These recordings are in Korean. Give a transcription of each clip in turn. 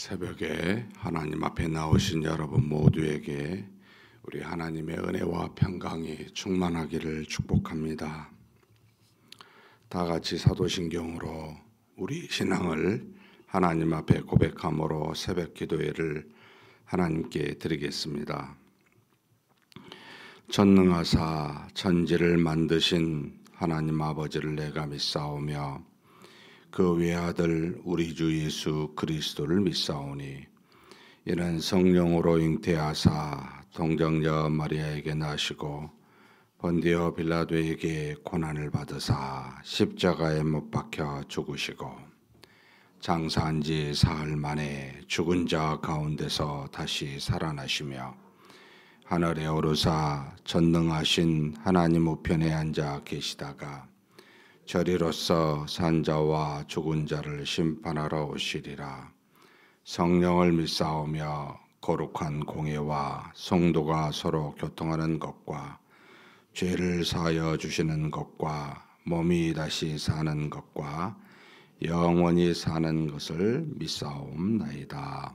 새벽에 하나님 앞에 나오신 여러분 모두에게 우리 하나님의 은혜와 평강이 충만하기를 축복합니다. 다 같이 사도신경으로 우리 신앙을 하나님 앞에 고백함으로 새벽 기도회를 하나님께 드리겠습니다. 전능하사 천지를 만드신 하나님 아버지를 내가 믿사오며 그 외아들 우리 주 예수 그리스도를 믿사오니 이는 성령으로 잉태하사 동정녀 마리아에게 나시고 본디오 빌라도에게 고난을 받으사 십자가에 못 박혀 죽으시고 장사한 지 사흘 만에 죽은 자 가운데서 다시 살아나시며 하늘에 오르사 전능하신 하나님 우편에 앉아 계시다가 저리로서 산자와 죽은 자를 심판하러 오시리라. 성령을 믿사오며 거룩한 공예와 성도가 서로 교통하는 것과 죄를 사하여 주시는 것과 몸이 다시 사는 것과 영원히 사는 것을 믿사옵나이다.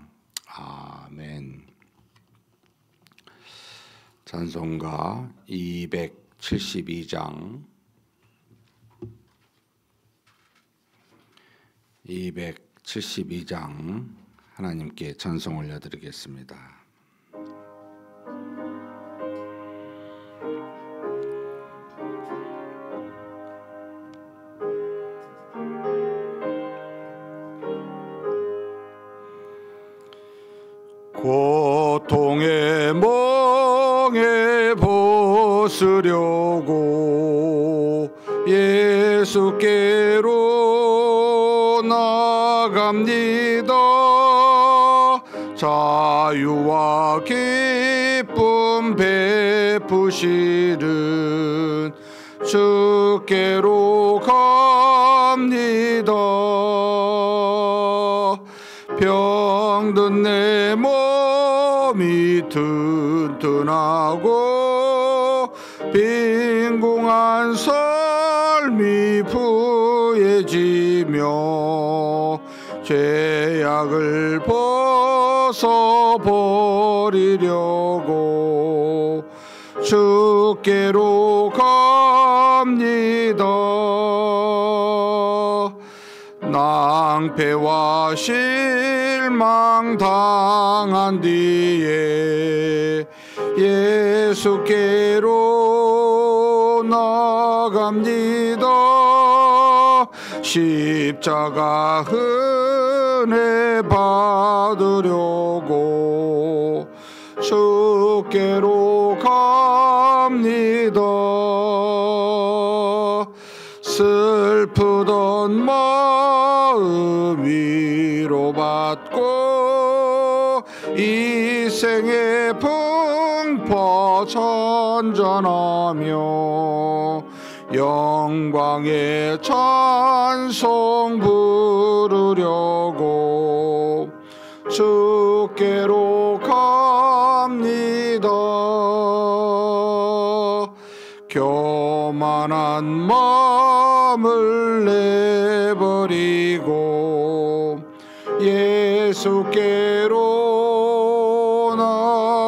아멘. 찬송가 272장 272장 하나님께 찬송 올려드리겠습니다. 고통의 멍에 벗으려고 예수께로 나갑니다. 자유와 기쁨 베푸시는 주께로 갑니다. 병든 내 몸이 튼튼하고 빈궁한 삶이 부해지며 죄악을 벗어버리려고 주께로 갑니다. 낭패와 실망 당한 뒤에 예수께로 나갑니다. 십자가 은혜 받으려고 주께로 갑니다. 슬프던 마음 위로받고 이 생의 풍파 잔잔하며 영광의 찬송 부르려고 주께로 갑니다. 교만한 마음을 내버리고 예수께로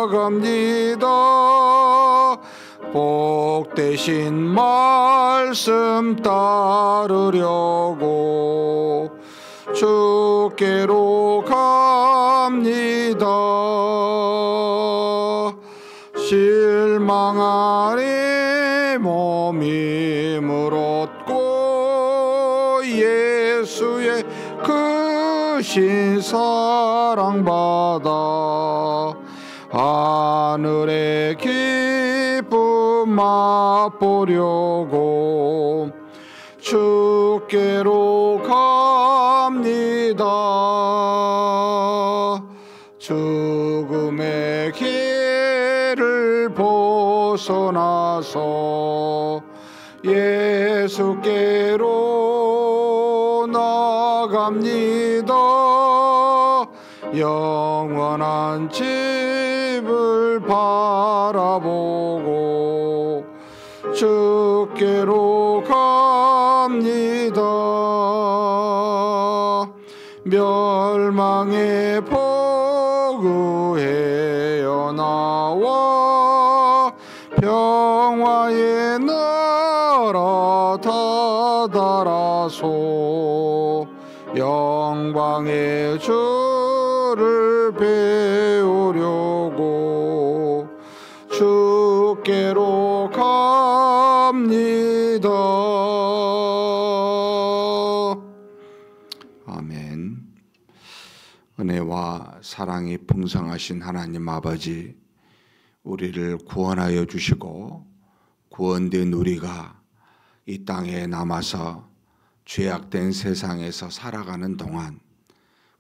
나갑니다. 복되신 말씀 따르려고 주께로 갑니다. 실망하니 몸이 물었고 예수의 크신 사랑받아 하늘의 기쁨 맛보려고 주께로 갑니다. 죽음의 길을 벗어나서 예수께로 나갑니다. 영원한 집을 바라보고 주께로 갑니다. 멸망의 포구에어 나와 평화의 나라 다다라소 영광의 주를 배우려고 주께로 갑니다. 아멘. 은혜와 사랑이 풍성하신 하나님 아버지, 우리를 구원하여 주시고 구원된 우리가 이 땅에 남아서 죄악된 세상에서 살아가는 동안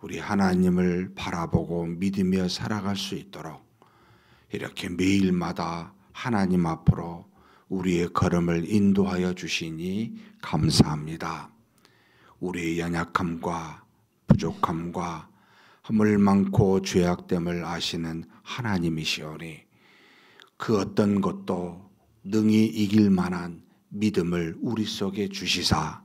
우리 하나님을 바라보고 믿으며 살아갈 수 있도록 이렇게 매일마다 하나님 앞으로 우리의 걸음을 인도하여 주시니 감사합니다. 우리의 연약함과 부족함과 허물 많고 죄악됨을 아시는 하나님이시오니 그 어떤 것도 능히 이길 만한 믿음을 우리 속에 주시사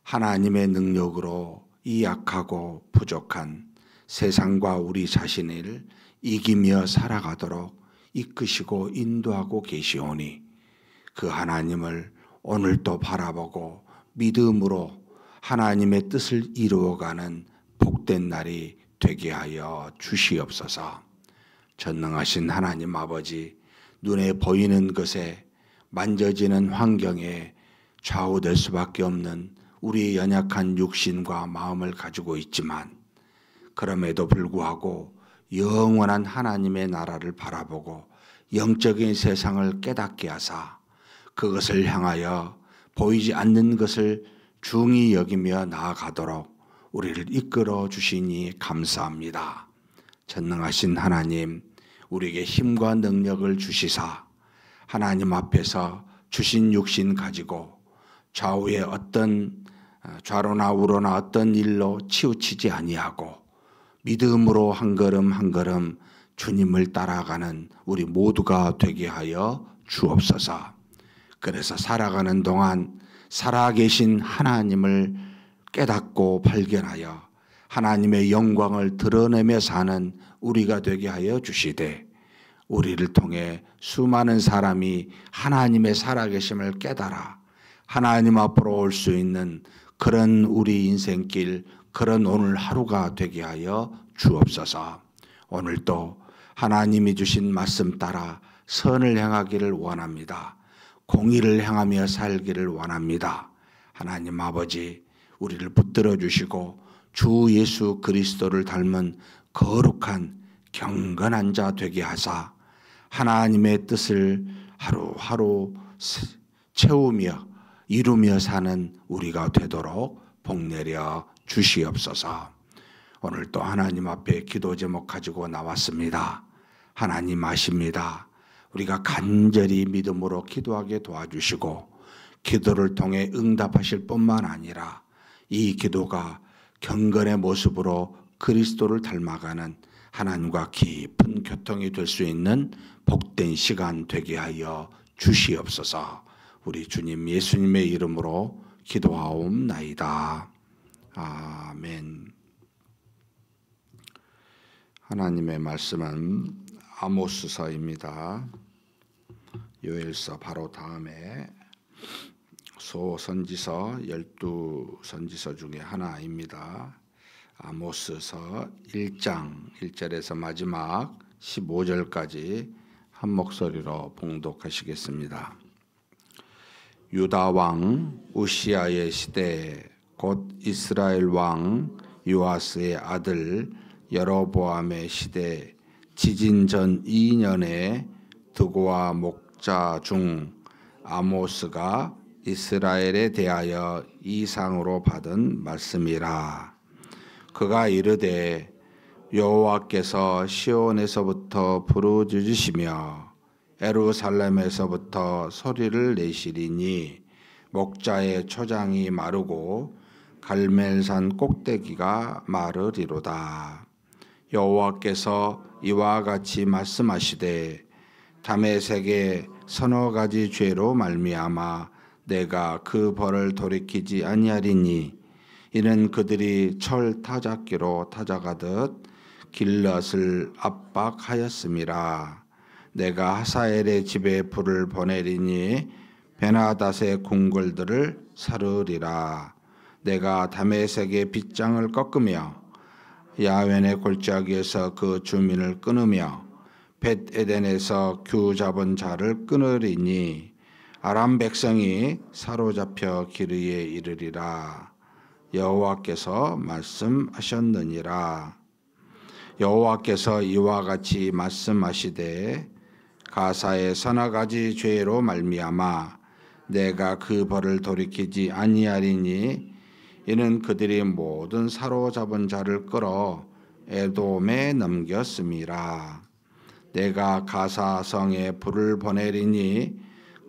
하나님의 능력으로 이 약하고 부족한 세상과 우리 자신을 이기며 살아가도록 이끄시고 인도하고 계시오니 그 하나님을 오늘도 바라보고 믿음으로 하나님의 뜻을 이루어가는 복된 날이 되게 하여 주시옵소서. 전능하신 하나님 아버지, 눈에 보이는 것에 만져지는 환경에 좌우될 수밖에 없는 우리의 연약한 육신과 마음을 가지고 있지만 그럼에도 불구하고 영원한 하나님의 나라를 바라보고 영적인 세상을 깨닫게 하사 그것을 향하여 보이지 않는 것을 중히 여기며 나아가도록 우리를 이끌어 주시니 감사합니다. 전능하신 하나님, 우리에게 힘과 능력을 주시사 하나님 앞에서 주신 육신 가지고 좌우의 어떤 좌로나 우로나 어떤 일로 치우치지 아니하고 믿음으로 한 걸음 한 걸음 주님을 따라가는 우리 모두가 되게 하여 주옵소서. 그래서 살아가는 동안 살아계신 하나님을 깨닫고 발견하여 하나님의 영광을 드러내며 사는 우리가 되게 하여 주시되 우리를 통해 수많은 사람이 하나님의 살아계심을 깨달아 하나님 앞으로 올 수 있는 그런 우리 인생길, 그런 오늘 하루가 되게 하여 주옵소서. 오늘도 하나님이 주신 말씀 따라 선을 행하기를 원합니다. 공의를 행하며 살기를 원합니다. 하나님 아버지, 우리를 붙들어 주시고 주 예수 그리스도를 닮은 거룩한 경건한 자 되게 하사 하나님의 뜻을 하루하루 채우며 이루며 사는 우리가 되도록 복내려 주시옵소서. 오늘도 하나님 앞에 기도 제목 가지고 나왔습니다. 하나님 아십니다. 우리가 간절히 믿음으로 기도하게 도와주시고 기도를 통해 응답하실 뿐만 아니라 이 기도가 경건의 모습으로 그리스도를 닮아가는 하나님과 깊은 교통이 될 수 있는 복된 시간 되게 하여 주시옵소서. 우리 주님 예수님의 이름으로 기도하옵나이다. 아멘. 하나님의 말씀은 아모스서입니다. 요엘서 바로 다음에 소선지서 12선지서 중에 하나입니다. 아모스서 1장 1절에서 마지막 15절까지 한 목소리로 봉독하시겠습니다. 유다 왕 우시아의 시대 곧 이스라엘 왕 요아스의 아들 여로보암의 시대 지진 전 2년에 드고와 목자 중 아모스가 이스라엘에 대하여 이상으로 받은 말씀이라. 그가 이르되 여호와께서 시온에서부터 부르짖으시며 예루살렘에서부터 소리를 내시리니 목자의 초장이 마르고 갈멜산 꼭대기가 마르리로다. 여호와께서 이와 같이 말씀하시되 다메섹의 서너 가지 죄로 말미암아 내가 그 벌을 돌이키지 아니하리니 이는 그들이 철 타작기로 타작하듯 길럿을 압박하였음이라. 내가 하사엘의 집에 불을 보내리니 베나닷의 궁궐들을 사르리라. 내가 다메섹의 빗장을 꺾으며 야웬의 골짜기에서 그 주민을 끊으며 벳에덴에서 규 잡은 자를 끊으리니 아람 백성이 사로잡혀 기르에 이르리라. 여호와께서 말씀하셨느니라. 여호와께서 이와 같이 말씀하시되 가사의 서너 가지 죄로 말미암아 내가 그 벌을 돌이키지 아니하리니 이는 그들이 모든 사로잡은 자를 끌어 에돔에 넘겼음이라. 내가 가사성에 불을 보내리니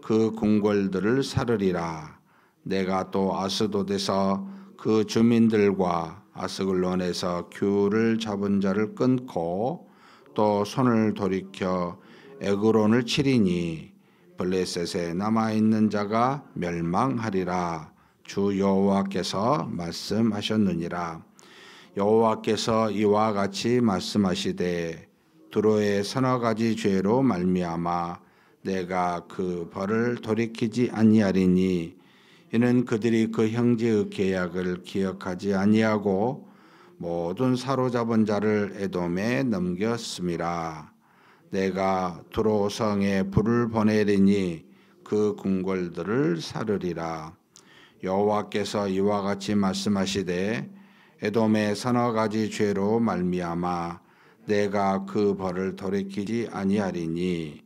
그 궁궐들을 사르리라. 내가 또 아스돗에서 그 주민들과 아스글론에서 규를 잡은 자를 끊고 또 손을 돌이켜 에그론을 치리니 블레셋에 남아있는 자가 멸망하리라. 주 여호와께서 말씀하셨느니라. 여호와께서 이와 같이 말씀하시되 두로의 서너 가지 죄로 말미암아 내가 그 벌을 돌이키지 아니하리니 이는 그들이 그 형제의 계약을 기억하지 아니하고 모든 사로잡은 자를 에돔에 넘겼음이라. 내가 두로 성에 불을 보내리니 그 궁궐들을 사르리라. 여호와께서 이와 같이 말씀하시되 에돔의 서너 가지 죄로 말미암아 내가 그 벌을 돌이키지 아니하리니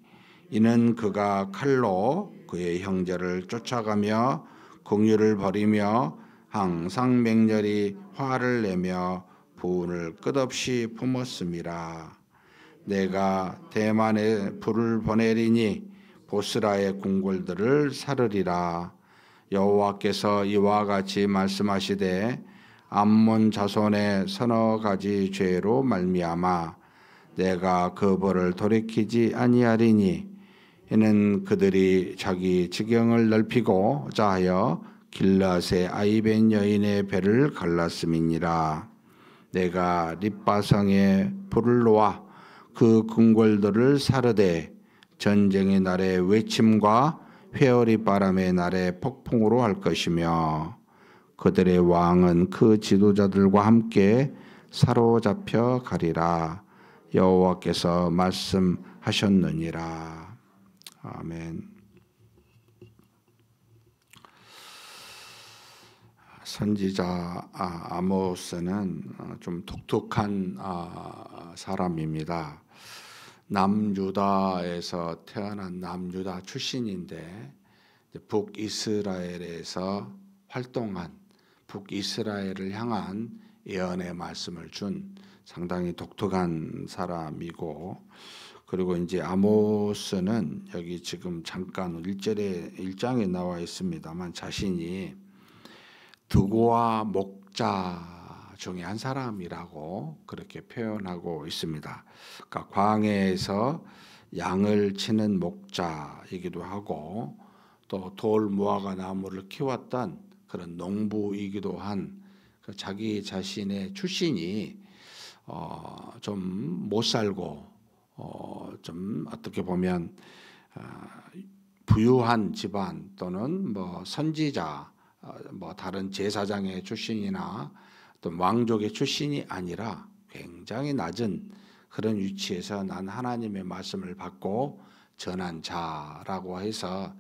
이는 그가 칼로 그의 형제를 쫓아가며 공유를 벌이며 항상 맹렬히 화를 내며 분을 끝없이 품었음이라. 내가 대만에 불을 보내리니 보스라의 궁궐들을 사르리라. 여호와께서 이와 같이 말씀하시되 암몬 자손의 서너 가지 죄로 말미암아 내가 그 벌을 돌이키지 아니하리니 이는 그들이 자기 지경을 넓히고자 하여 길앗의 아이벤 여인의 배를 갈랐음이니라. 내가 립바성에 불을 놓아 그 궁궐들을 사르되 전쟁의 날에 외침과 회오리 바람의 날에 폭풍으로 할 것이며 그들의 왕은 그 지도자들과 함께 사로잡혀 가리라. 여호와께서 말씀하셨느니라. 아멘. 선지자 아모스는 좀 독특한 사람입니다. 남유다에서 태어난 남유다 출신인데 북이스라엘에서 활동한 북이스라엘을 향한 예언의 말씀을 준 상당히 독특한 사람이고, 그리고 이제 아모스는 여기 지금 잠깐 1장에 나와 있습니다만 자신이 드고와 목자 중에 한 사람이라고 그렇게 표현하고 있습니다. 그러니까 광야에서 양을 치는 목자이기도 하고 또 돌 무화과 나무를 키웠던 그런 농부이기도 한 자기 자신의 출신이 좀 못 살고 좀 어떻게 보면 부유한 집안 또는 뭐 선지자 뭐 다른 제사장의 출신이나 또 왕족의 출신이 아니라 굉장히 낮은 그런 위치에서 난 하나님의 말씀을 받고 전한 자라고 해서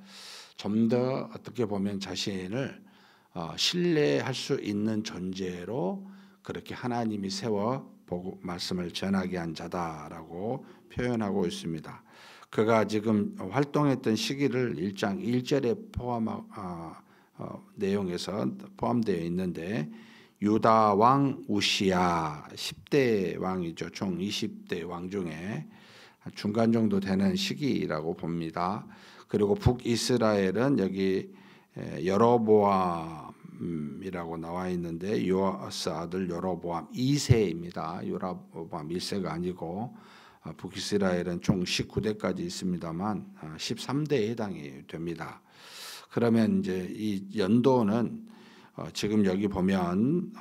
좀 더 어떻게 보면 자신을 신뢰할 수 있는 존재로 그렇게 하나님이 세워 보고 말씀을 전하게 한 자다라고 표현하고 있습니다. 그가 지금 활동했던 시기를 1장 1절에 내용에서 포함되어 있는데 유다 왕 우시야 10대 왕이죠. 총 20대 왕 중에 중간 정도 되는 시기라고 봅니다. 그리고 북이스라엘은 여기 여로보암이라고 나와 있는데 요아스 아들 여로보암 2세입니다. 여로보암 1세가 아니고 북이스라엘은 총 19대까지 있습니다만 13대에 해당이 됩니다. 그러면 이제 이 연도는 지금 여기 보면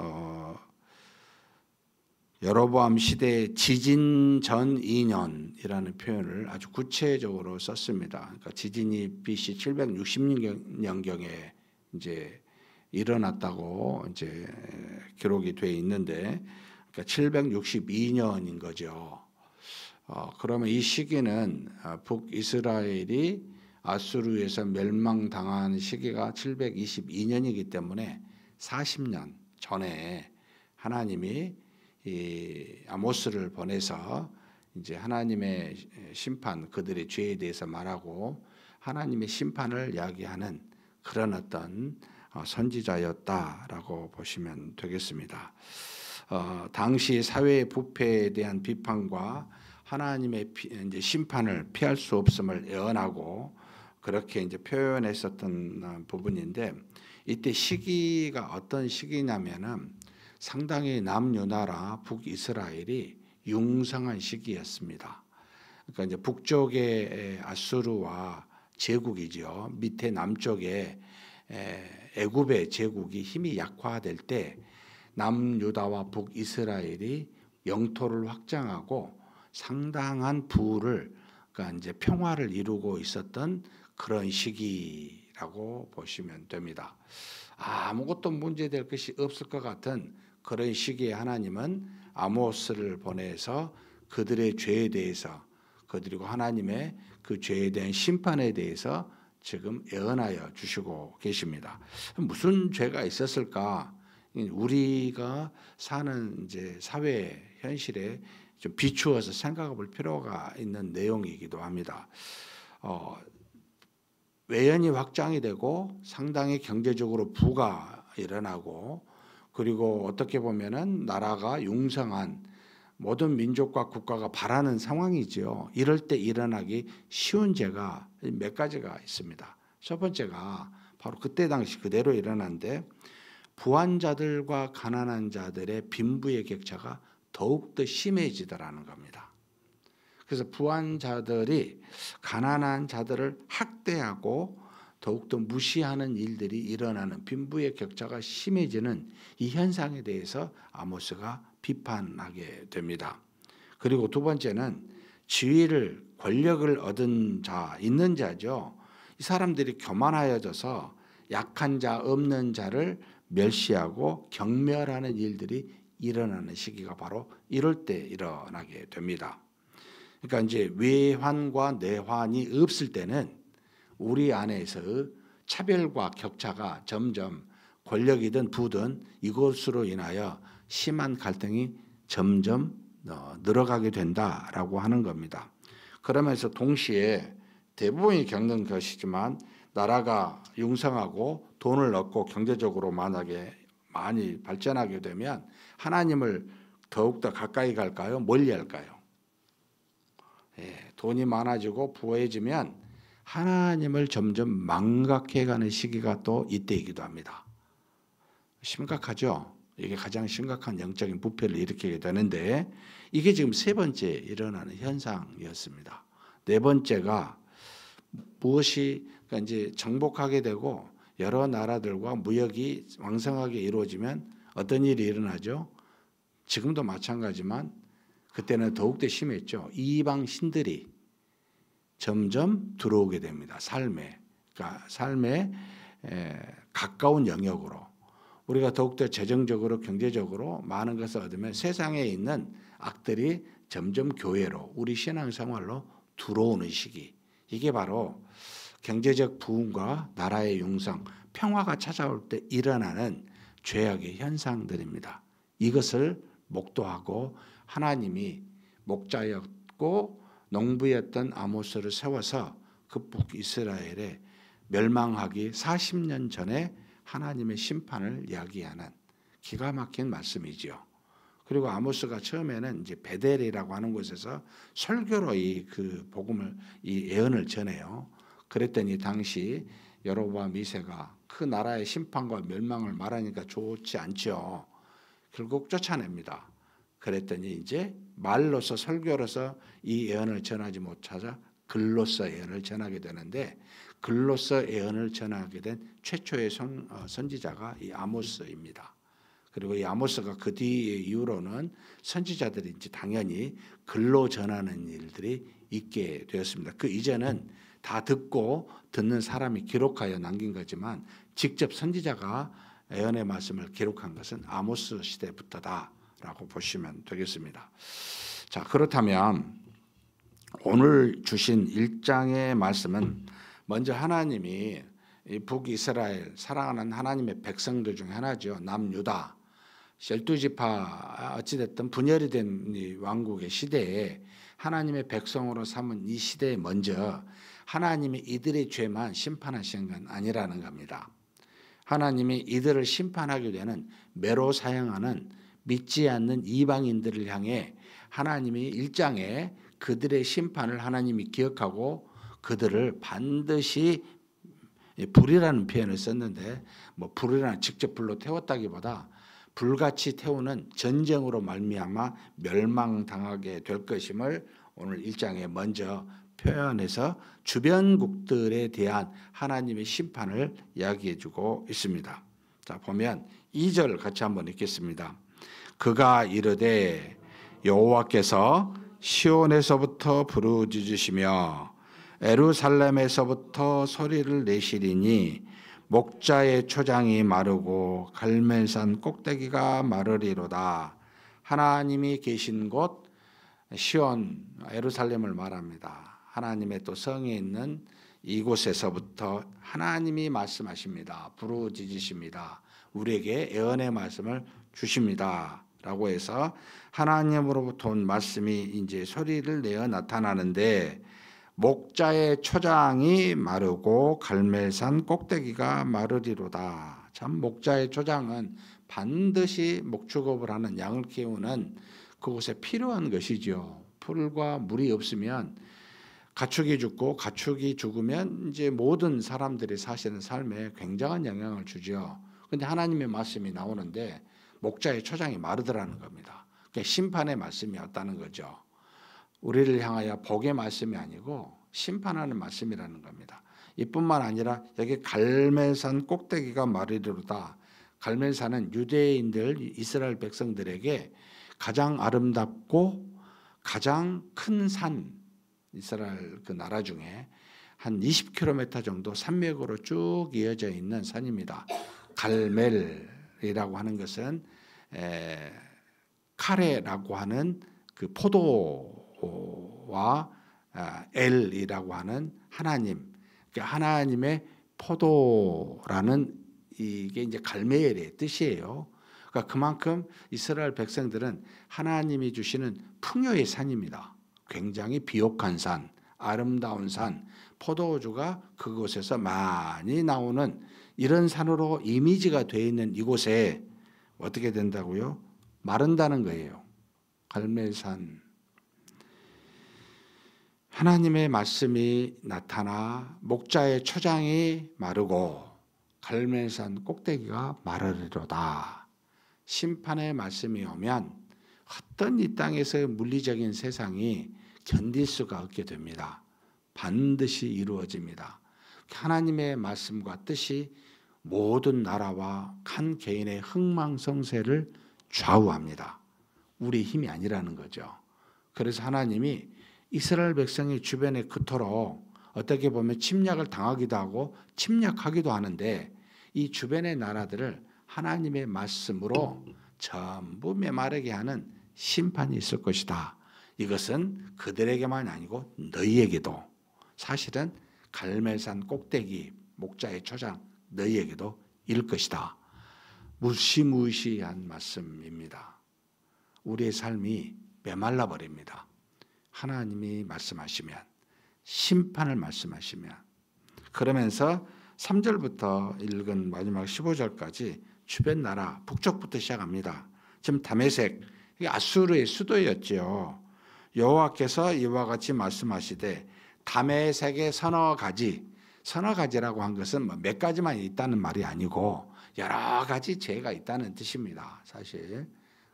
여로보암 시대 지진 전 2년이라는 표현을 아주 구체적으로 썼습니다. 그러니까 지진이 BC 760년경에 이제 일어났다고 이제 기록이 돼 있는데, 그러니까 762년인 거죠. 그러면 이 시기는 북이스라엘이 아수르에서 멸망당한 시기가 722년이기 때문에 40년 전에 하나님이 이 아모스를 보내서 이제 하나님의 심판, 그들의 죄에 대해서 말하고 하나님의 심판을 이야기하는 그런 어떤 선지자였다라고 보시면 되겠습니다. 당시 사회의 부패에 대한 비판과 하나님의 이제 심판을 피할 수 없음을 예언하고 그렇게 이제 표현했었던 부분인데, 이때 시기가 어떤 시기냐면은 상당히 남유나라 북이스라엘이 융성한 시기였습니다. 그러니까 이제 북쪽의 아수르와 제국이죠. 밑에 남쪽에 애굽의 제국이 힘이 약화될 때 남유다와 북이스라엘이 영토를 확장하고 상당한 부를, 그러니까 이제 평화를 이루고 있었던 그런 시기라고 보시면 됩니다. 아무것도 문제될 것이 없을 것 같은 그런 시기에 하나님은 아모스를 보내서 그들의 죄에 대해서, 그리고 하나님의 그 죄에 대한 심판에 대해서 지금 예언하여 주시고 계십니다. 무슨 죄가 있었을까? 우리가 사는 이제 사회 현실에 좀 비추어서 생각해 볼 필요가 있는 내용이기도 합니다. 외연이 확장이 되고 상당히 경제적으로 부가 일어나고, 그리고 어떻게 보면은 나라가 융성한 모든 민족과 국가가 바라는 상황이지요. 이럴 때 일어나기 쉬운 죄가 몇 가지가 있습니다. 첫 번째가 바로 그때 당시 그대로 일어난데, 부한 자들과 가난한 자들의 빈부의 격차가 더욱더 심해지더라는 겁니다. 그래서 부한 자들이 가난한 자들을 학대하고 더욱더 무시하는 일들이 일어나는, 빈부의 격차가 심해지는 이 현상에 대해서 아모스가 비판하게 됩니다. 그리고 두 번째는 지위를, 권력을 얻은 자, 있는 자죠. 이 사람들이 교만하여져서 약한 자, 없는 자를 멸시하고 경멸하는 일들이 일어나는 시기가 바로 이럴 때 일어나게 됩니다. 그러니까 이제 외환과 내환이 없을 때는 우리 안에서 차별과 격차가 점점, 권력이든 부든 이것으로 인하여 심한 갈등이 점점 늘어가게 된다라고 하는 겁니다. 그러면서 동시에 대부분이 겪는 것이지만, 나라가 융성하고 돈을 얻고 경제적으로 만약에 많이 발전하게 되면 하나님을 더욱더 가까이 갈까요? 멀리 할까요? 돈이 많아지고 부해지면 하나님을 점점 망각해가는 시기가 또 이때이기도 합니다. 심각하죠? 이게 가장 심각한 영적인 부패를 일으키게 되는데, 이게 지금 세 번째 일어나는 현상이었습니다. 네 번째가 무엇이, 그러니까 이제 정복하게 되고 여러 나라들과 무역이 왕성하게 이루어지면 어떤 일이 일어나죠? 지금도 마찬가지지만 그때는 더욱더 심했죠. 이방 신들이 점점 들어오게 됩니다. 그러니까 삶의 가까운 영역으로. 우리가 더욱더 재정적으로, 경제적으로 많은 것을 얻으면 세상에 있는 악들이 점점 교회로, 우리 신앙생활로 들어오는 시기. 이게 바로 경제적 부흥과 나라의 융성, 평화가 찾아올 때 일어나는 죄악의 현상들입니다. 이것을 목도하고 하나님이 목자였고 농부였던 아모스를 세워서 그 북이스라엘에 멸망하기 40년 전에 하나님의 심판을 이야기하는 기가 막힌 말씀이지요. 그리고 아모스가 처음에는 이제 베델이라고 하는 곳에서 설교로 이 복음을, 이 예언을 전해요. 그랬더니 당시 여로보암 2세가 그 나라의 심판과 멸망을 말하니까 좋지 않죠. 결국 쫓아냅니다. 그랬더니 이제 말로서, 설교로서 이 예언을 전하지 못하자 글로서 예언을 전하게 되는데, 글로서 예언을 전하게 된 최초의 선지자가 이 아모스입니다. 그리고 이 아모스가 그 뒤에 이후로는 선지자들이 이제 당연히 글로 전하는 일들이 있게 되었습니다. 그 이전은 다 듣는 사람이 기록하여 남긴 거지만 직접 선지자가 예언의 말씀을 기록한 것은 아모스 시대부터다라고 보시면 되겠습니다. 자, 그렇다면 오늘 주신 1장의 말씀은 먼저 하나님이 이 북이스라엘 사랑하는 하나님의 백성들 중에 하나죠. 남유다 12지파 어찌됐든 분열이 된 이 왕국의 시대에 하나님의 백성으로 삼은 이 시대에 먼저 하나님이 이들의 죄만 심판하시는 건 아니라는 겁니다. 하나님이 이들을 심판하게 되는 매로 사용하는 믿지 않는 이방인들을 향해 하나님이 1장에 그들의 심판을 하나님이 기억하고 그들을 반드시 불이라는 표현을 썼는데 뭐 불이라는 직접 불로 태웠다기보다 불같이 태우는 전쟁으로 말미암아 멸망당하게 될 것임을 오늘 1장에 먼저 표현해서 주변국들에 대한 하나님의 심판을 이야기해 주고 있습니다. 자, 보면 2절 같이 한번 읽겠습니다. 그가 이르되 여호와께서 시온에서부터 부르짖으시며 예루살렘에서부터 소리를 내시리니 목자의 초장이 마르고 갈멜산 꼭대기가 마르리로다. 하나님이 계신 곳 시온 예루살렘을 말합니다. 하나님의 또 성에 있는 이곳에서부터 하나님이 말씀하십니다. 부르짖으십니다. 우리에게 예언의 말씀을 주십니다. 라고 해서 하나님으로부터 온 말씀이 이제 소리를 내어 나타나는데 목자의 초장이 마르고 갈멜산 꼭대기가 마르리로다. 참 목자의 초장은 반드시 목축업을 하는 양을 키우는 그곳에 필요한 것이죠. 풀과 물이 없으면 가축이 죽고 가축이 죽으면 이제 모든 사람들이 사시는 삶에 굉장한 영향을 주죠. 그런데 하나님의 말씀이 나오는데 목자의 초장이 마르더라는 겁니다. 그러니까 심판의 말씀이었다는 거죠. 우리를 향하여 복의 말씀이 아니고 심판하는 말씀이라는 겁니다. 이뿐만 아니라 여기 갈멜산 꼭대기가 마르리로다. 갈멜산은 유대인들 이스라엘 백성들에게 가장 아름답고 가장 큰 산, 이스라엘 그 나라 중에 한 20km 정도 산맥으로 쭉 이어져 있는 산입니다. 갈멜이라고 하는 것은 카레라고 하는 그 포도와 엘이라고 하는 하나님, 하나님의 포도라는 이게 이제 갈멜의 뜻이에요. 그러니까 그만큼 이스라엘 백성들은 하나님이 주시는 풍요의 산입니다. 굉장히 비옥한 산, 아름다운 산, 포도주가 그곳에서 많이 나오는 이런 산으로 이미지가 되어 있는 이곳에 어떻게 된다고요? 마른다는 거예요. 갈멜산. 하나님의 말씀이 나타나 목자의 초장이 마르고 갈멜산 꼭대기가 마르리로다. 심판의 말씀이 오면 어떤 이 땅에서의 물리적인 세상이 견딜 수가 없게 됩니다. 반드시 이루어집니다. 하나님의 말씀과 뜻이 모든 나라와 한 개인의 흥망성쇠를 좌우합니다. 우리 힘이 아니라는 거죠. 그래서 하나님이 이스라엘 백성의 주변에 그토록 어떻게 보면 침략을 당하기도 하고 침략하기도 하는데 이 주변의 나라들을 하나님의 말씀으로 전부 메마르게 하는 심판이 있을 것이다. 이것은 그들에게만 아니고 너희에게도, 사실은 갈멜산 꼭대기 목자의 초장 너희에게도 일 것이다. 무시무시한 말씀입니다. 우리의 삶이 메말라 버립니다. 하나님이 말씀하시면, 심판을 말씀하시면. 그러면서 3절부터 읽은 마지막 15절까지 주변 나라 북쪽부터 시작합니다. 지금 다메섹, 이게 아수르의 수도였죠. 여호와께서 이와 같이 말씀하시되 다메섹의 서너 가지라고 한 것은 뭐 몇 가지만 있다는 말이 아니고 여러 가지 죄가 있다는 뜻입니다. 사실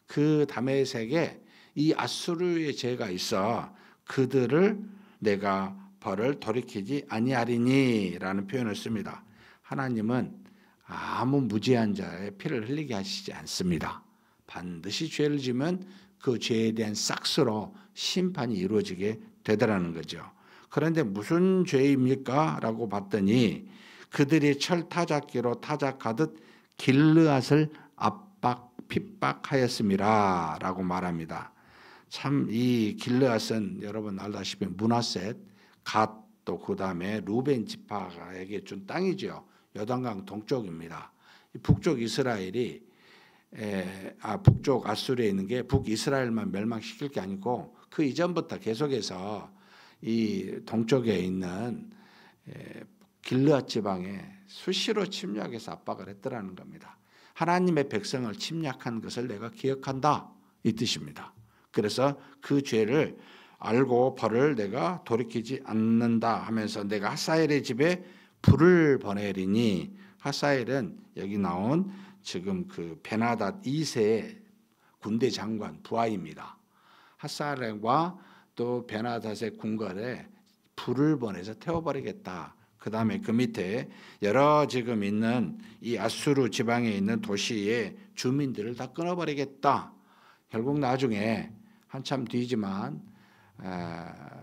그 다메섹에 이 아수르의 죄가 있어 그들을 내가 벌을 돌이키지 아니하리니라는 표현을 씁니다. 하나님은 아무 무죄한 자의 피를 흘리게 하시지 않습니다. 반드시 죄를 지면 그 죄에 대한 싹스로 심판이 이루어지게 되더라는 거죠. 그런데 무슨 죄입니까? 라고 봤더니 그들이 철 타작기로 타작하듯 길르앗을 압박 핍박하였음이라 라고 말합니다. 참 이 길르앗은 여러분 알다시피 므낫셋, 갓, 또 그 다음에 루벤 지파에게 준 땅이죠. 요단강 동쪽입니다. 북쪽 이스라엘이 북쪽 아수르에 있는 게 북이스라엘만 멸망시킬 게 아니고 그 이전부터 계속해서 이 동쪽에 있는 길르앗 지방에 수시로 침략해서 압박을 했더라는 겁니다. 하나님의 백성을 침략한 것을 내가 기억한다 이 뜻입니다. 그래서 그 죄를 알고 벌을 내가 돌이키지 않는다 하면서 내가 하사엘의 집에 불을 보내리니, 하사엘은 여기 나온 지금 그 베나닷 2세의 군대 장관 부하입니다. 하사엘과 또 베나닷의 궁궐에 불을 보내서 태워버리겠다. 그 다음에 그 밑에 여러 지금 있는 이 아수르 지방에 있는 도시의 주민들을 다 끊어버리겠다. 결국 나중에 한참 뒤지만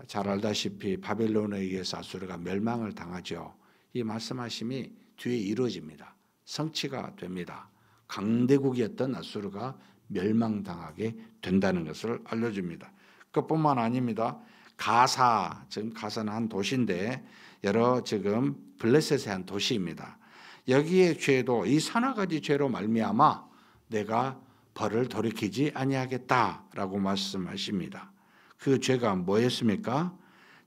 잘 알다시피 바벨론에 의해서 아수르가 멸망을 당하죠. 이 말씀하심이 뒤에 이루어집니다. 성취가 됩니다. 강대국이었던 아수르가 멸망당하게 된다는 것을 알려줍니다. 그뿐만 아닙니다. 가사, 지금 가사는 한 도시인데 여러 지금 블레셋의 한 도시입니다. 여기에 죄도 이 서너 가지 죄로 말미암아 내가 벌을 돌이키지 아니하겠다라고 말씀하십니다. 그 죄가 뭐였습니까?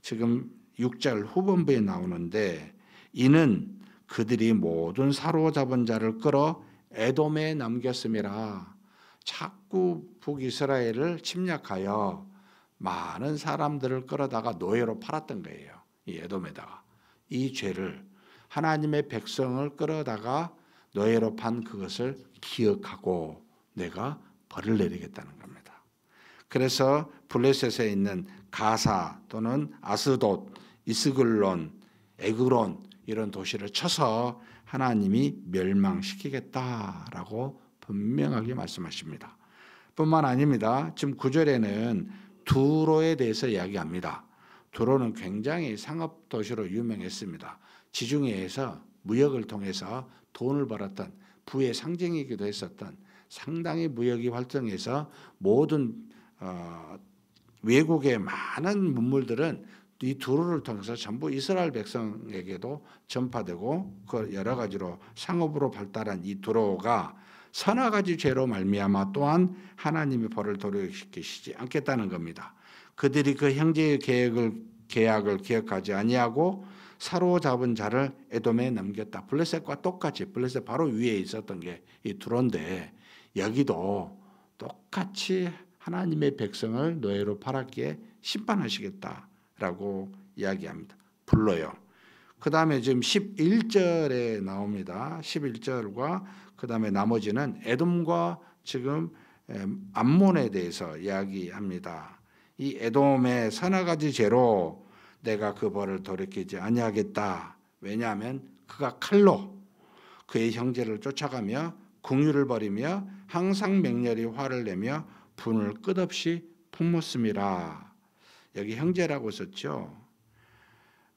지금 6절 후반부에 나오는데 이는 그들이 모든 사로잡은 자를 끌어 에돔에 남겼음이라. 자꾸 북이스라엘을 침략하여 많은 사람들을 끌어다가 노예로 팔았던 거예요. 이 에돔에다가. 이 죄를 하나님의 백성을 끌어다가 노예로 판 그것을 기억하고 내가 벌을 내리겠다는 겁니다. 그래서 블레셋에 있는 가사 또는 아스돗, 이스글론, 에그론 이런 도시를 쳐서 하나님이 멸망시키겠다라고 분명하게 말씀하십니다. 뿐만 아닙니다. 지금 9절에는 두로에 대해서 이야기합니다. 두로는 굉장히 상업도시로 유명했습니다. 지중해에서 무역을 통해서 돈을 벌었던 부의 상징이기도 했었던 상당히 무역이 활성해서 모든 외국의 많은 문물들은 이 두로를 통해서 전부 이스라엘 백성에게도 전파되고 그 여러 가지로 상업으로 발달한 이 두로가 서너 가지 죄로 말미암아 또한 하나님의 벌을 돌이키시지 않겠다는 겁니다. 그들이 그 형제의 계약을 기억하지 아니하고 사로잡은 자를 에돔에 넘겼다. 블레셋과 똑같이 블레셋 바로 위에 있었던 게 이 두로인데 여기도 똑같이 하나님의 백성을 노예로 팔았기에 심판하시겠다라고 이야기합니다. 불러요. 그 다음에 지금 11절에 나옵니다. 11절과 그 다음에 나머지는 에돔과 지금 암몬에 대해서 이야기합니다. 이 에돔의 서너 가지 죄로 내가 그 벌을 돌이키지 아니하겠다. 왜냐하면 그가 칼로 그의 형제를 쫓아가며 궁유를 벌이며 항상 맹렬히 화를 내며 분을 끝없이 품었음이라. 여기 형제라고 썼죠.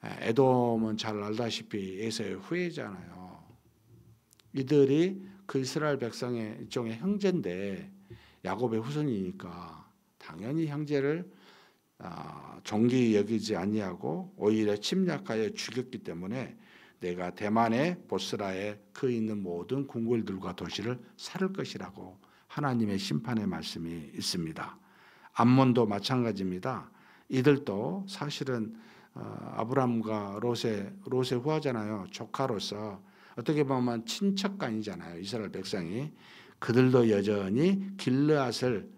에돔은 잘 알다시피 에서의 후예잖아요. 이들이 그 이스라엘 백성의 일종의 형제인데 야곱의 후손이니까 당연히 형제를 존귀히 여기지 아니하고 오히려 침략하여 죽였기 때문에 내가 대만의 보스라에 그 있는 모든 궁궐들과 도시를 살을 것이라고 하나님의 심판의 말씀이 있습니다. 암몬도 마찬가지입니다. 이들도 사실은 아브람과 롯의 후하잖아요. 조카로서 어떻게 보면 친척간이잖아요. 이스라엘 백성이. 그들도 여전히 길르앗을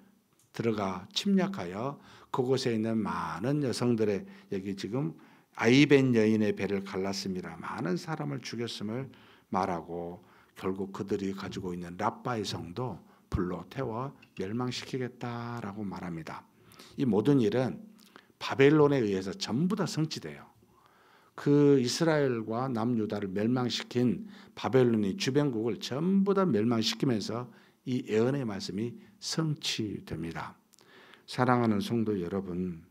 들어가 침략하여 그곳에 있는 많은 여성들의 여기 지금 아이벤 여인의 배를 갈랐습니다. 많은 사람을 죽였음을 말하고 결국 그들이 가지고 있는 랍바의 성도 불로 태워 멸망시키겠다라고 말합니다. 이 모든 일은 바벨론에 의해서 전부 다 성취돼요. 그 이스라엘과 남유다를 멸망시킨 바벨론의 주변국을 전부 다 멸망시키면서 이 예언의 말씀이 성취됩니다. 사랑하는 성도 여러분,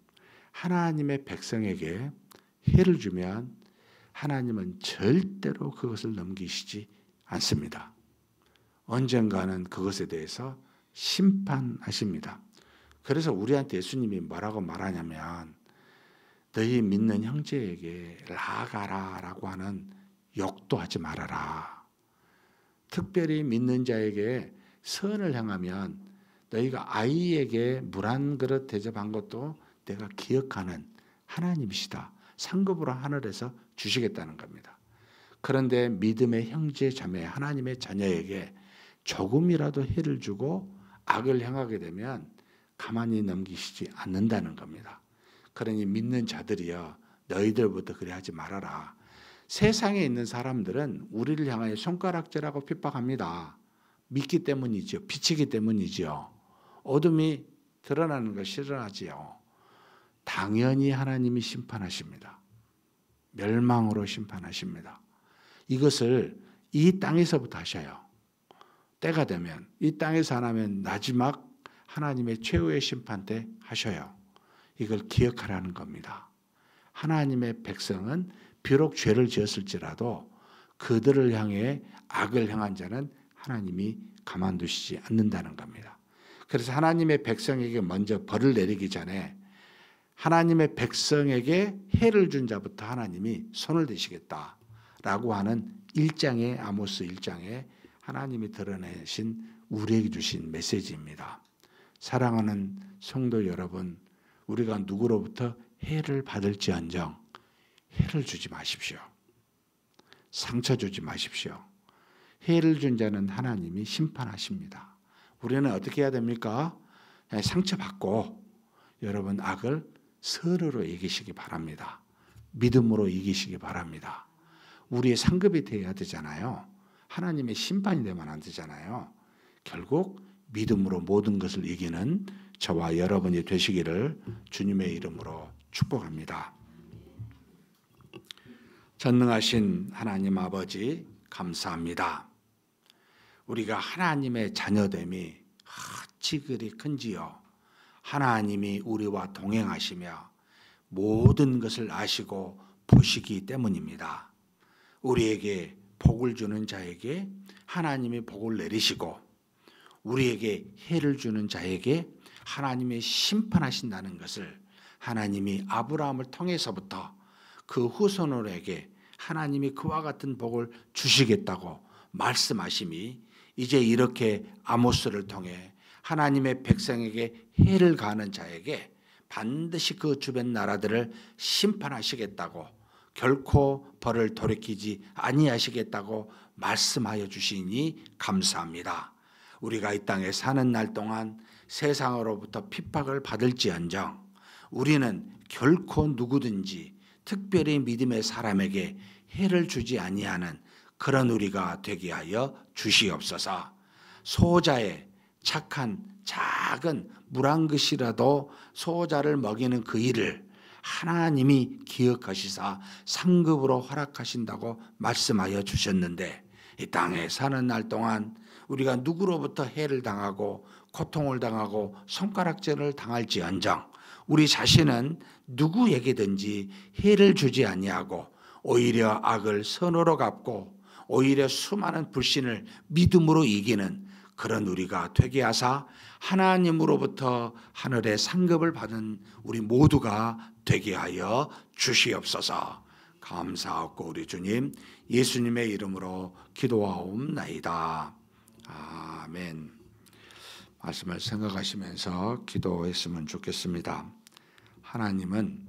하나님의 백성에게 해를 주면 하나님은 절대로 그것을 넘기시지 않습니다. 언젠가는 그것에 대해서 심판하십니다. 그래서 우리한테 예수님이 뭐라고 말하냐면 너희 믿는 형제에게 나아가라라고 하는 욕도 하지 말아라. 특별히 믿는 자에게 선을 향하면 너희가 아이에게 물 한 그릇 대접한 것도 내가 기억하는 하나님이시다. 상급으로 하늘에서 주시겠다는 겁니다. 그런데 믿음의 형제 자매 하나님의 자녀에게 조금이라도 해를 주고 악을 행하게 되면 가만히 넘기시지 않는다는 겁니다. 그러니 믿는 자들이여 너희들부터 그래 하지 말아라. 세상에 있는 사람들은 우리를 향하여 손가락질하고 핍박합니다. 믿기 때문이죠. 비치기 때문이죠. 어둠이 드러나는 걸 싫어하지요. 당연히 하나님이 심판하십니다. 멸망으로 심판하십니다. 이것을 이 땅에서부터 하셔요. 때가 되면 이 땅에서 안 하면 마지막 하나님의 최후의 심판 때 하셔요. 이걸 기억하라는 겁니다. 하나님의 백성은 비록 죄를 지었을지라도 그들을 향해 악을 행한 자는 하나님이 가만두시지 않는다는 겁니다. 그래서 하나님의 백성에게 먼저 벌을 내리기 전에 하나님의 백성에게 해를 준 자부터 하나님이 손을 대시겠다라고 하는 1장의 아모스 1장에 하나님이 드러내신 우리에게 주신 메시지입니다. 사랑하는 성도 여러분, 우리가 누구로부터 해를 받을지언정 해를 주지 마십시오. 상처 주지 마십시오. 해를 준 자는 하나님이 심판하십니다. 우리는 어떻게 해야 됩니까? 상처받고 여러분 악을 선으로 이기시기 바랍니다. 믿음으로 이기시기 바랍니다. 우리의 상급이 되어야 되잖아요. 하나님의 심판이 되면 안 되잖아요. 결국 믿음으로 모든 것을 이기는 저와 여러분이 되시기를 주님의 이름으로 축복합니다. 전능하신 하나님 아버지 감사합니다. 우리가 하나님의 자녀됨이 어찌 그리 큰지요. 하나님이 우리와 동행하시며 모든 것을 아시고 보시기 때문입니다. 우리에게 복을 주는 자에게 하나님이 복을 내리시고 우리에게 해를 주는 자에게 하나님이 심판하신다는 것을 하나님이 아브라함을 통해서부터 그 후손들에게 하나님이 그와 같은 복을 주시겠다고 말씀하심이 이제 이렇게 아모스를 통해 하나님의 백성에게 해를 가하는 자에게 반드시 그 주변 나라들을 심판하시겠다고 결코 벌을 돌이키지 아니하시겠다고 말씀하여 주시니 감사합니다. 우리가 이 땅에 사는 날 동안 세상으로부터 핍박을 받을지언정 우리는 결코 누구든지 특별히 믿음의 사람에게 해를 주지 아니하는 그런 우리가 되게 하여 주시옵소서. 소자의 착한 작은 물 한 그릇이라도 소자를 먹이는 그 일을 하나님이 기억하시사 상급으로 허락하신다고 말씀하여 주셨는데 이 땅에 사는 날 동안 우리가 누구로부터 해를 당하고 고통을 당하고 손가락질을 당할지언정 우리 자신은 누구에게든지 해를 주지 아니하고 오히려 악을 선으로 갚고 오히려 수많은 불신을 믿음으로 이기는 그런 우리가 되게 하사 하나님으로부터 하늘의 상급을 받은 우리 모두가 되게 하여 주시옵소서. 감사하고 우리 주님 예수님의 이름으로 기도하옵나이다. 아멘. 말씀을 생각하시면서 기도했으면 좋겠습니다. 하나님은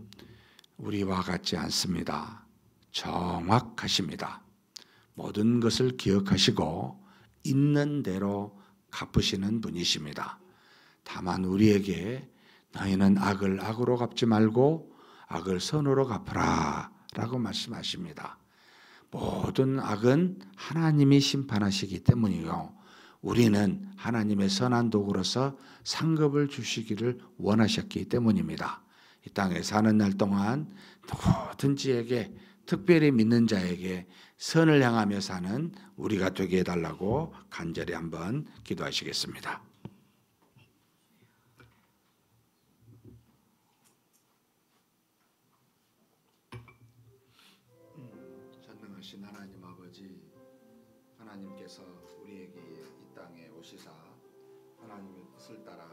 우리와 같지 않습니다. 정확하십니다. 모든 것을 기억하시고 있는 대로 갚으시는 분이십니다. 다만 우리에게 너희는 악을 악으로 갚지 말고 악을 선으로 갚으라 라고 말씀하십니다. 모든 악은 하나님이 심판하시기 때문이요. 우리는 하나님의 선한 도구로서 상급을 주시기를 원하셨기 때문입니다. 이 땅에 사는 날 동안 누구든지에게 특별히 믿는 자에게 선을 향하며 사는 우리가 되게 해달라고 간절히 한번 기도하시겠습니다. 전능하신 하나님 아버지, 하나님께서 우리에게 이 땅에 오시사 하나님의 뜻을 따라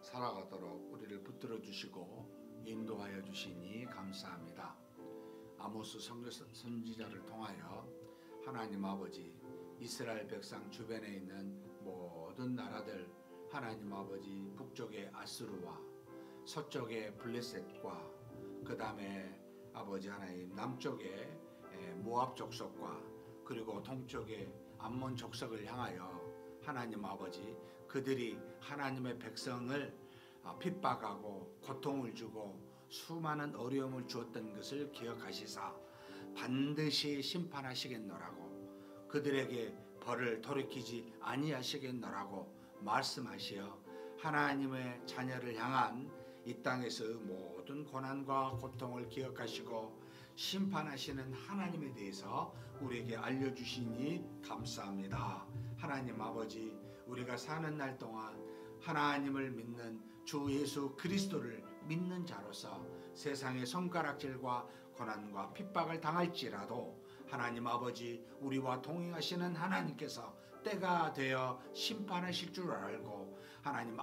살아가도록 우리를 붙들어 주시고 인도하여 주시니 감사합니다. 아모스 선지자를 통하여 하나님 아버지, 이스라엘 백성 주변에 있는 모든 나라들, 하나님 아버지, 북쪽의 아수르와 서쪽의 블레셋과 그 다음에 아버지 하나님 남쪽의 모압 족속과 그리고 동쪽의 암몬 족속을 향하여 하나님 아버지, 그들이 하나님의 백성을 핍박하고 고통을 주고 수많은 어려움을 주었던 것을 기억하시사 반드시 심판하시겠노라고, 그들에게 벌을 돌이키지 아니하시겠노라고 말씀하시어 하나님의 자녀를 향한 이 땅에서 모든 고난과 고통을 기억하시고 심판하시는 하나님에 대해서 우리에게 알려주시니 감사합니다. 하나님 아버지, 우리가 사는 날 동안 하나님을 믿는 주 예수 그리스도를 믿는 자로서 세상의 손가락질과 고난과 핍박을 당할지라도 하나님 아버지, 우리와 동행하시는 하나님께서 때가 되어 심판하실 줄 알고 하나님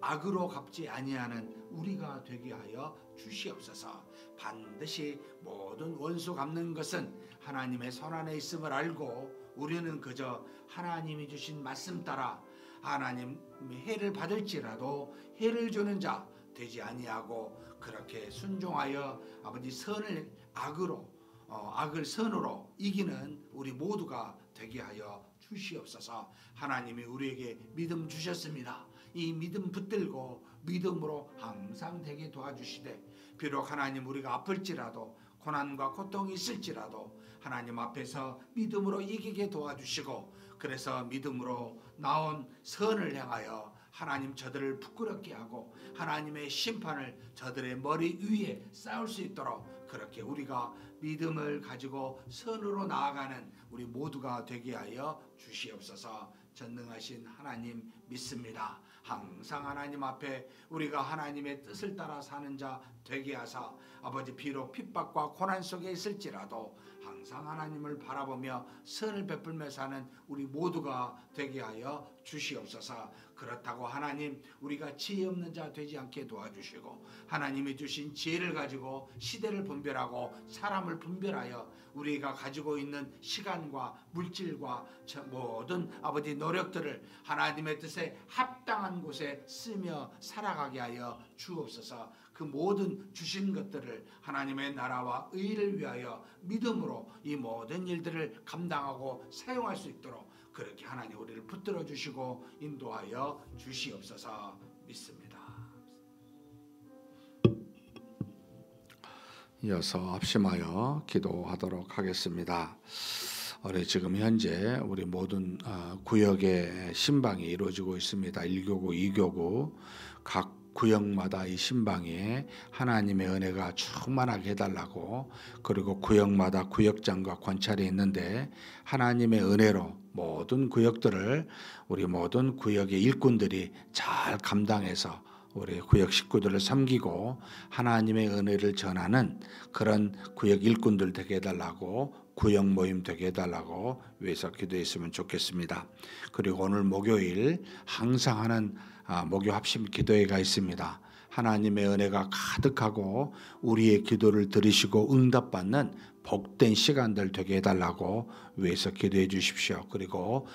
악으로 갚지 아니하는 우리가 되게 하여 주시옵소서. 반드시 모든 원수 갚는 것은 하나님의 손안에 있음을 알고 우리는 그저 하나님이 주신 말씀 따라 하나님의 해를 받을지라도 해를 주는 자 되지 아니하고 그렇게 순종하여 아버지 선을 악을 선으로 이기는 우리 모두가 되게 하여 주시옵소서. 하나님이 우리에게 믿음 주셨습니다. 이 믿음 붙들고 믿음으로 항상 되게 도와주시되, 비록 하나님 우리가 아플지라도 고난과 고통이 있을지라도 하나님 앞에서 믿음으로 이기게 도와주시고, 그래서 믿음으로 나온 선을 향하여 하나님 저들을 부끄럽게 하고 하나님의 심판을 저들의 머리 위에 쌓을 수 있도록 그렇게 우리가 믿음을 가지고 선으로 나아가는 우리 모두가 되게 하여 주시옵소서. 전능하신 하나님 믿습니다. 항상 하나님 앞에 우리가 하나님의 뜻을 따라 사는 자 되게 하사 아버지, 비록 핍박과 고난 속에 있을지라도 항상 하나님을 바라보며 선을 베풀며 사는 우리 모두가 되게 하여 주시옵소서. 그렇다고 하나님, 우리가 지혜 없는 자 되지 않게 도와주시고 하나님이 주신 지혜를 가지고 시대를 분별하고 사람을 분별하여 우리가 가지고 있는 시간과 물질과 모든 아버지 노력들을 하나님의 뜻에 합당한 곳에 쓰며 살아가게 하여 주옵소서. 그 모든 주신 것들을 하나님의 나라와 의를 위하여 믿음으로 이 모든 일들을 감당하고 사용할 수 있도록 그렇게 하나님 우리를 붙들어 주시고 인도하여 주시옵소서 믿습니다. 이어서 합심하여 기도하도록 하겠습니다. 우리 지금 현재 우리 모든 구역의 신방이 이루어지고 있습니다. 1교구, 2교구 각 구역마다 이 신방에 하나님의 은혜가 충만하게 해달라고, 그리고 구역마다 구역장과 관찰이 있는데 하나님의 은혜로 모든 구역들을 우리 모든 구역의 일꾼들이 잘 감당해서 우리 구역 식구들을 섬기고 하나님의 은혜를 전하는 그런 구역 일꾼들 되게 해달라고, 구역 모임 되게 해달라고 위해서 기도했으면 좋겠습니다. 그리고 오늘 목요일 항상 하는 목요 합심 기도회가 있습니다. 하나님의 은혜가 가득하고 우리의 기도를 들으시고 응답받는 복된 시간들 되게 해달라고 위해서 기도해 주십시오. 그리고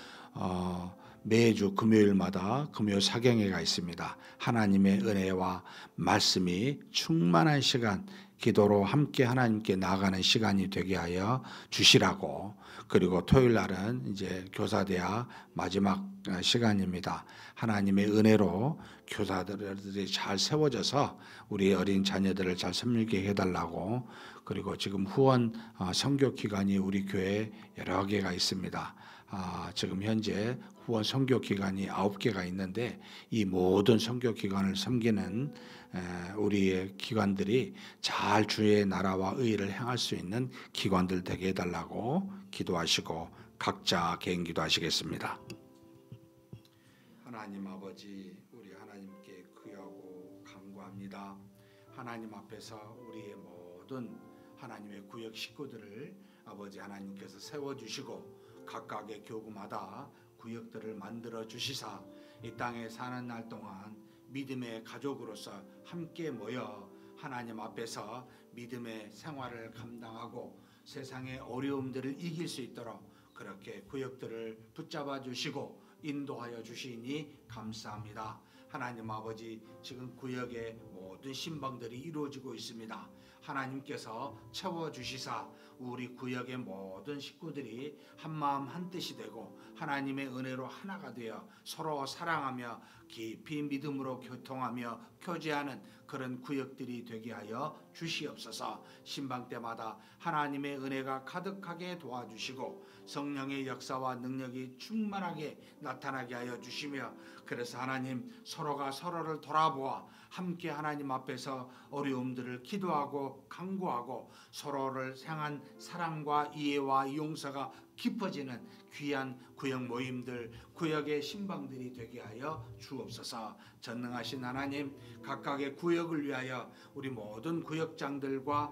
매주 금요일마다 금요 사경회가 있습니다. 하나님의 은혜와 말씀이 충만한 시간, 기도로 함께 하나님께 나아가는 시간이 되게 하여 주시라고. 그리고 토요일 날은 이제 교사대학 마지막 시간입니다. 하나님의 은혜로 교사들이 잘 세워져서 우리 어린 자녀들을 잘 섬기게 해달라고. 그리고 지금 후원 선교 기관이 우리 교회에 여러 개가 있습니다. 지금 현재 후원 선교 기관이 9개가 있는데 이 모든 선교 기관을 섬기는 우리의 기관들이 잘 주의 나라와 의를 행할 수 있는 기관들 되게 해달라고 기도하시고 각자 개인 기도하시겠습니다. 하나님 아버지, 우리 하나님께 구하고 간구합니다. 하나님 앞에서 우리의 모든 하나님의 구역 식구들을 아버지 하나님께서 세워주시고 각각의 교구마다 구역들을 만들어 주시사 이 땅에 사는 날 동안 믿음의 가족으로서 함께 모여 하나님 앞에서 믿음의 생활을 감당하고 세상의 어려움들을 이길 수 있도록 그렇게 구역들을 붙잡아 주시고 인도하여 주시니 감사합니다. 하나님 아버지, 지금 구역의 모든 신방들이 이루어지고 있습니다. 하나님께서 채워주시사 우리 구역의 모든 식구들이 한마음 한뜻이 되고 하나님의 은혜로 하나가 되어 서로 사랑하며 깊이 믿음으로 교통하며 교제하는 그런 구역들이 되게 하여 주시옵소서. 신방 때마다 하나님의 은혜가 가득하게 도와주시고 성령의 역사와 능력이 충만하게 나타나게 하여 주시며 그래서 하나님 서로가 서로를 돌아보아 함께 하나님 앞에서 어려움들을 기도하고 간구하고 서로를 향한 사랑과 이해와 용서가 깊어지는 귀한 구역 모임들, 구역의 신방들이 되게 하여 주옵소서. 전능하신 하나님, 각각의 구역을 위하여 우리 모든 구역장들과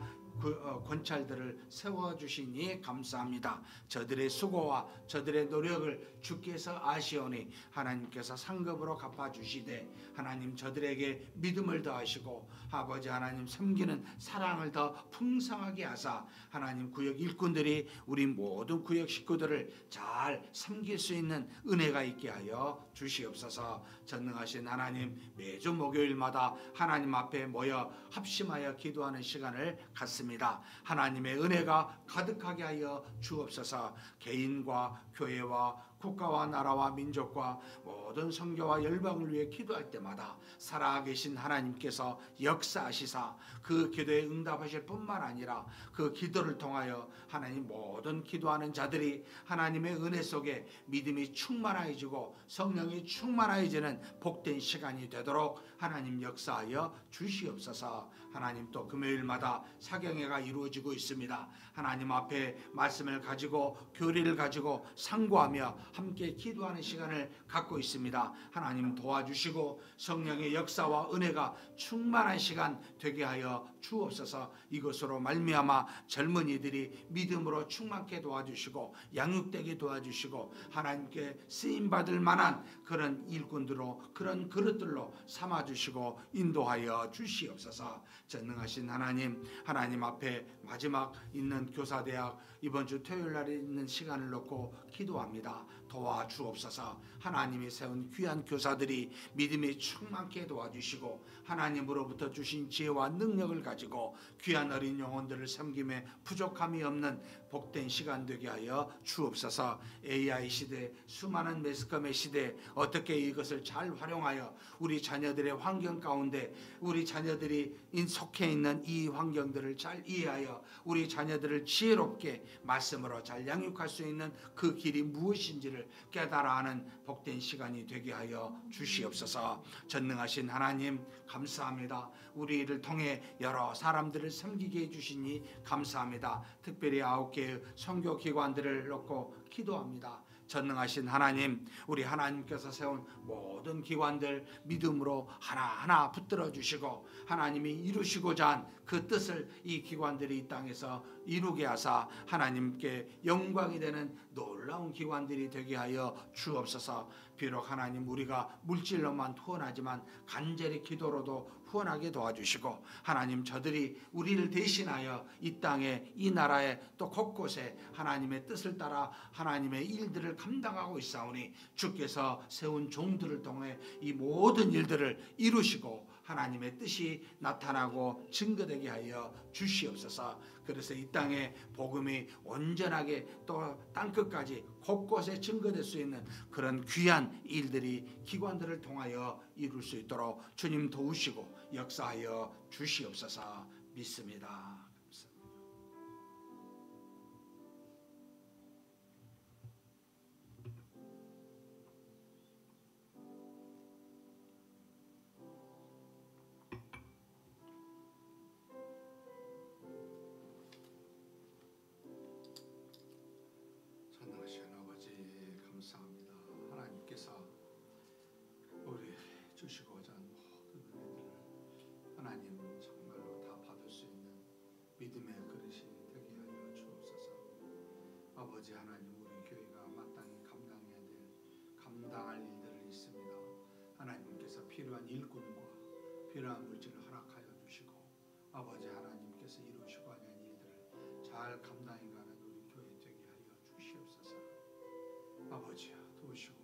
권찰들을 세워주시니 감사합니다. 저들의 수고와 저들의 노력을 주께서 아시오니 하나님께서 상급으로 갚아주시되 하나님 저들에게 믿음을 더하시고 아버지 하나님 섬기는 사랑을 더 풍성하게 하사 하나님 구역 일꾼들이 우리 모든 구역 식구들을 잘 섬길 수 있는 은혜가 있게 하여 주시옵소서. 전능하신 하나님, 매주 목요일마다 하나님 앞에 모여 합심하여 기도하는 시간을 갖습니다. 하나님의 은혜가 가득하게 하여 주옵소서. 개인과 교회와 국가와 나라와 민족과 모든 선교와 열방을 위해 기도할 때마다 살아계신 하나님께서 역사하시사 그 기도에 응답하실 뿐만 아니라 그 기도를 통하여 하나님 모든 기도하는 자들이 하나님의 은혜 속에 믿음이 충만해지고 성령이 충만해지는 복된 시간이 되도록 하나님 역사하여 주시옵소서. 하나님 또 금요일마다 사경회가 이루어지고 있습니다. 하나님 앞에 말씀을 가지고 교리를 가지고 상고하며 함께 기도하는 시간을 갖고 있습니다. 하나님 도와주시고 성령의 역사와 은혜가 충만한 시간 되게 하여 주옵소서. 이것으로 말미암아 젊은이들이 믿음으로 충만케 도와주시고 양육되게 도와주시고 하나님께 쓰임받을 만한 그런 일꾼들로 그런 그릇들로 삼아주시고 인도하여 주시옵소서. 전능하신 하나님, 하나님 앞에 마지막 있는 교사대학 이번 주 토요일날에 있는 시간을 놓고 기도합니다. 도와주옵소서. 하나님이 세운 귀한 교사들이 믿음이 충만케 도와주시고 하나님으로부터 주신 지혜와 능력을 가지고 귀한 어린 영혼들을 섬김에 부족함이 없는 복된 시간 되게 하여 주옵소서. AI 시대, 수많은 매스컴의 시대 어떻게 이것을 잘 활용하여 우리 자녀들의 환경 가운데 우리 자녀들이 속해 있는 이 환경들을 잘 이해하여 우리 자녀들을 지혜롭게 말씀으로 잘 양육할 수 있는 그 길이 무엇인지를 깨달아 하는 복된 시간이 되게 하여 주시옵소서. 전능하신 하나님 감사합니다. 우리를 통해 여러 사람들을 섬기게 해주시니 감사합니다. 특별히 9개의 선교기관들을 놓고 기도합니다. 전능하신 하나님, 우리 하나님께서 세운 모든 기관들 믿음으로 하나하나 붙들어 주시고 하나님이 이루시고자 한 그 뜻을 이 기관들이 이 땅에서 이루게 하사 하나님께 영광이 되는 놀라운 기관들이 되게 하여 주옵소서. 비록 하나님 우리가 물질로만 후원하지만 간절히 기도로도 후원하게 도와주시고 하나님 저들이 우리를 대신하여 이 땅에 이 나라에 또 곳곳에 하나님의 뜻을 따라 하나님의 일들을 감당하고 있사오니 주께서 세운 종들을 통해 이 모든 일들을 이루시고 하나님의 뜻이 나타나고 증거되게 하여 주시옵소서. 그래서 이 땅에 복음이 온전하게 또 땅끝까지 곳곳에 증거될 수 있는 그런 귀한 일들이 기관들을 통하여 이룰 수 있도록 주님 도우시고 역사하여 주시옵소서. 믿습니다. 감사합니다. 하나님 정말로 다 받을 수 있는 믿음의 그릇이 되게 하여 주옵소서. 아버지 하나님, 우리 교회가 마땅히 감당해야 될 감당할 일들이 있습니다. 하나님께서 필요한 일꾼과 필요한 물질을 허락하여 주시고 아버지 하나님께서 이루시고 하는 일들을 잘 감당해가는 우리 교회 되게 하여 주시옵소서. 아버지야 도우시고